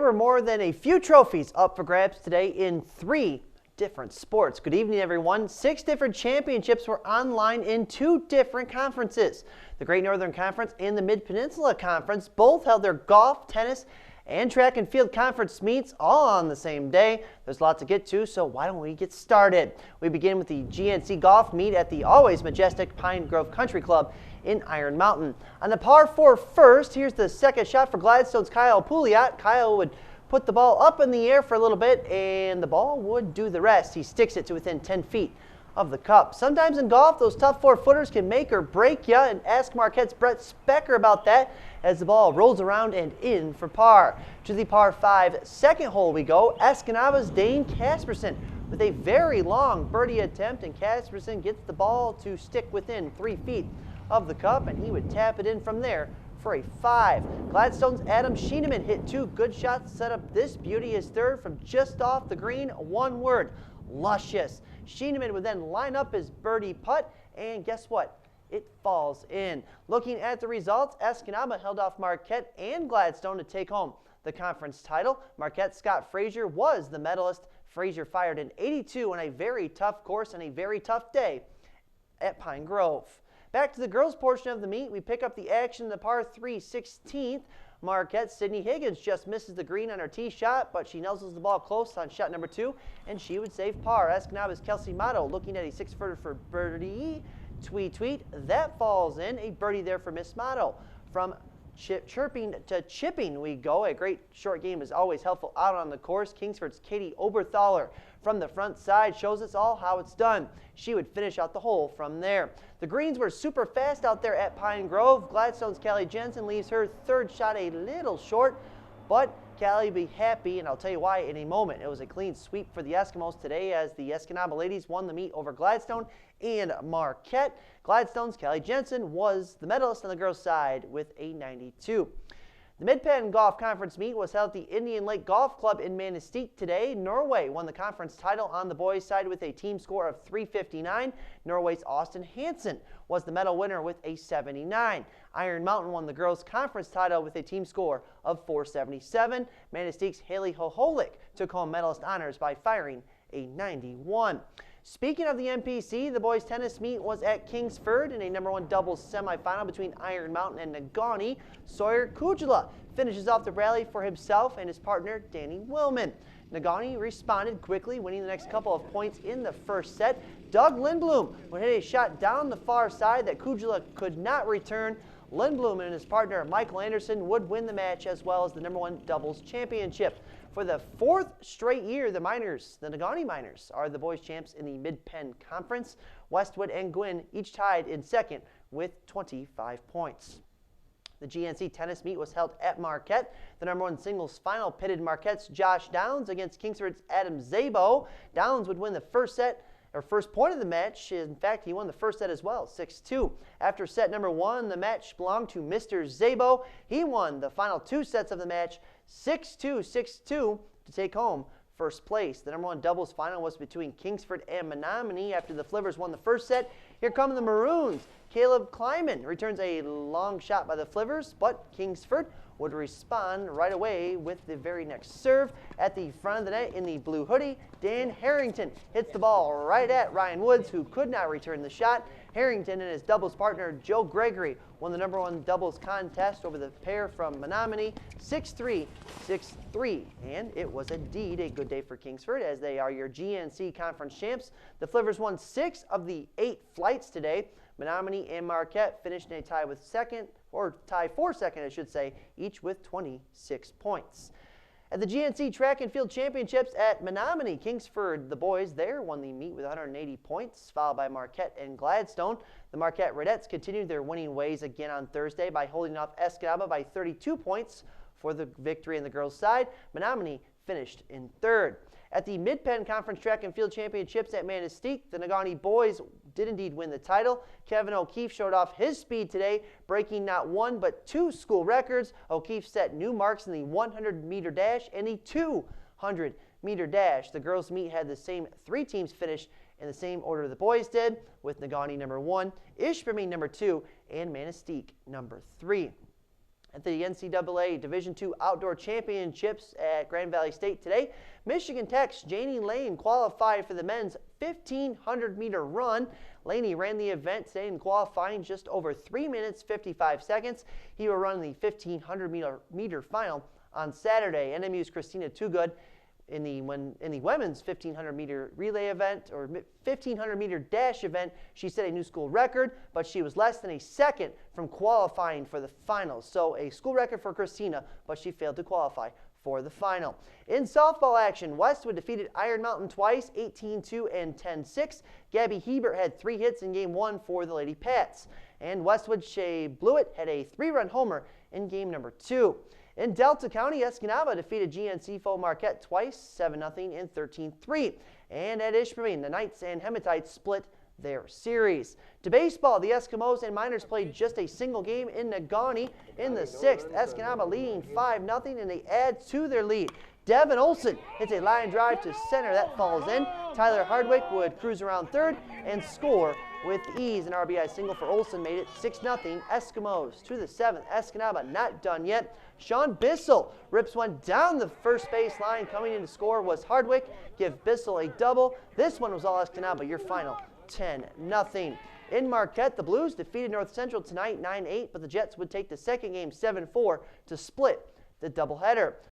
were more than a few trophies up for grabs today in 3 different sports. Good evening, everyone. 6 different championships were online in 2 different conferences. The Great Northern Conference and the Mid-Peninsula Conference both held their golf, tennis, and track and field conference meets all on the same day. There's a lot to get to, so why don't we get started? We begin with the GNC Golf meet at the always majestic Pine Grove Country Club in Iron Mountain. On the par 4 first, here's the second shot for Gladstone's Kyle Pouliot. Kyle would put the ball up in the air for a little bit, and the ball would do the rest. He sticks it to within 10 feet of the cup. Sometimes in golf, those tough 4-footers can make or break you, and ask Marquette's Brett Specker about that as the ball rolls around and in for par. To the par 5 second hole we go. Escanava's Dane Casperson with a very long birdie attempt, and Casperson gets the ball to stick within 3 feet of the cup, and he would tap it in from there for a 5. Gladstone's Adam Schieneman hit 2 good shots to set up this beauty, his third from just off the green. One word: luscious. Schieneman would then line up his birdie putt, and guess what? It falls in. Looking at the results, Escanaba held off Marquette and Gladstone to take home the conference title. Marquette's Scott Frazier was the medalist. Frazier fired an 82 on a very tough course and a very tough day at Pine Grove. Back to the girls' portion of the meet, we pick up the action in the par 3 16th. Marquette's Sydney Higgins just misses the green on her tee shot, but she nuzzles the ball close on shot number 2, and she would save par. Escanava's Kelsey Motto looking at a 6-footer for birdie. Tweet, tweet, that falls in. A birdie there for Miss Motto. From chirping to chipping we go. A great short game is always helpful out on the course. Kingsford's Katie Oberthaler from the front side shows us all how it's done. She would finish out the hole from there. The greens were super fast out there at Pine Grove. Gladstone's Callie Jensen leaves her third shot a little short, but Callie will be happy, and I'll tell you why in a moment. It was a clean sweep for the Eskimos today as the Escanaba ladies won the meet over Gladstone and Marquette. Gladstone's Callie Jensen was the medalist on the girls' side with a 92. The Mid-Penn Golf Conference meet was held at the Indian Lake Golf Club in Manistee today. Norway won the conference title on the boys' side with a team score of 359. Norway's Austin Hansen was the medal winner with a 79. Iron Mountain won the girls' conference title with a team score of 477. Manistee's Haley Hoholik took home medalist honors by firing a 91. Speaking of the MPC, the boys' tennis meet was at Kingsford in a #1 doubles semifinal between Iron Mountain and Negaunee. Sawyer Kujala finishes off the rally for himself and his partner, Danny Willman. Negaunee responded quickly, winning the next couple of points in the first set. Doug Lindblom would hit a shot down the far side that Kujala could not return. Lindblom and his partner, Michael Anderson, would win the match as well as the #1 doubles championship. For the 4th straight year, the Negaunee Miners, are the boys' champs in the Mid-Penn Conference. Westwood and Gwynn each tied in second with 25 points. The GNC tennis meet was held at Marquette. The #1 singles final pitted Marquette's Josh Downs against Kingsford's Adam Zabo. Downs would win the first point of the match. In fact, he won the first set as well, 6-2. After set number 1, the match belonged to Mr. Zabo. He won the final 2 sets of the match, 6-2, 6-2, to take home first place. The #1 doubles final was between Kingsford and Menominee. After the Flivers won the first set, here come the Maroons. Caleb Kleiman returns a long shot by the Flivers, but Kingsford would respond right away with the very next serve. At the front of the net in the blue hoodie, Dan Harrington hits the ball right at Ryan Woods, who could not return the shot. Harrington and his doubles partner, Joe Gregory, won the #1 doubles contest over the pair from Menominee, 6-3, 6-3. And it was indeed a good day for Kingsford, as they are your GNC Conference champs. The Flivers won 6 of the 8 flights today. Menominee and Marquette finished in a tie with second, or tie for second, I should say, each with 26 points. At the GNC Track and Field Championships at Menominee, Kingsford, the boys there won the meet with 180 points, followed by Marquette and Gladstone. The Marquette Radettes continued their winning ways again on Thursday by holding off Escanaba by 32 points for the victory on the girls' side. Menominee finished in third. At the Mid-Penn Conference Track and Field Championships at Manistee, the Negaunee boys did indeed win the title. Kevin O'Keefe showed off his speed today, breaking not 1 but 2 school records. O'Keefe set new marks in the 100-meter dash and the 200-meter dash. The girls' meet had the same 3 teams finish in the same order the boys did, with Negaunee #1, Ishpeming #2, and Manistee #3. At the NCAA Division II Outdoor Championships at Grand Valley State today, Michigan Tech's Janie Lane qualified for the men's 1,500-meter run. Laney ran the event today in qualifying just over 3 minutes 55 seconds. He will run the 1,500-meter final on Saturday. NMU's Christina Toogood in the women's 1,500-meter relay event or 1,500-meter dash event, she set a new school record, but she was less than a second from qualifying for the finals. So a school record for Christina, but she failed to qualify for the final. In softball action, Westwood defeated Iron Mountain twice, 18-2 and 10-6. Gabby Hebert had 3 hits in Game 1 for the Lady Pats. And Westwood's Shea Blewett had a 3-run homer in Game number 2. In Delta County, Escanaba defeated GNC foe Marquette twice, 7-0 and 13-3. And at Ishpeming, the Knights and Hematites split their series. To baseball, the Eskimos and Miners played just a single game in Negaunee in the 6th. Escanaba leading 5-0, and they add to their lead. Devin Olson hits a line drive to center that falls in. Tyler Hardwick would cruise around third and score with ease. An RBI single for Olson made it 6-0. Eskimos to the 7th. Escanaba not done yet. Sean Bissell rips one down the first base line. Coming in to score was Hardwick. Give Bissell a double. This one was all Escanaba. Your final 10-0. In Marquette, the Blues defeated North Central tonight 9-8, but the Jets would take the second game 7-4 to split the doubleheader.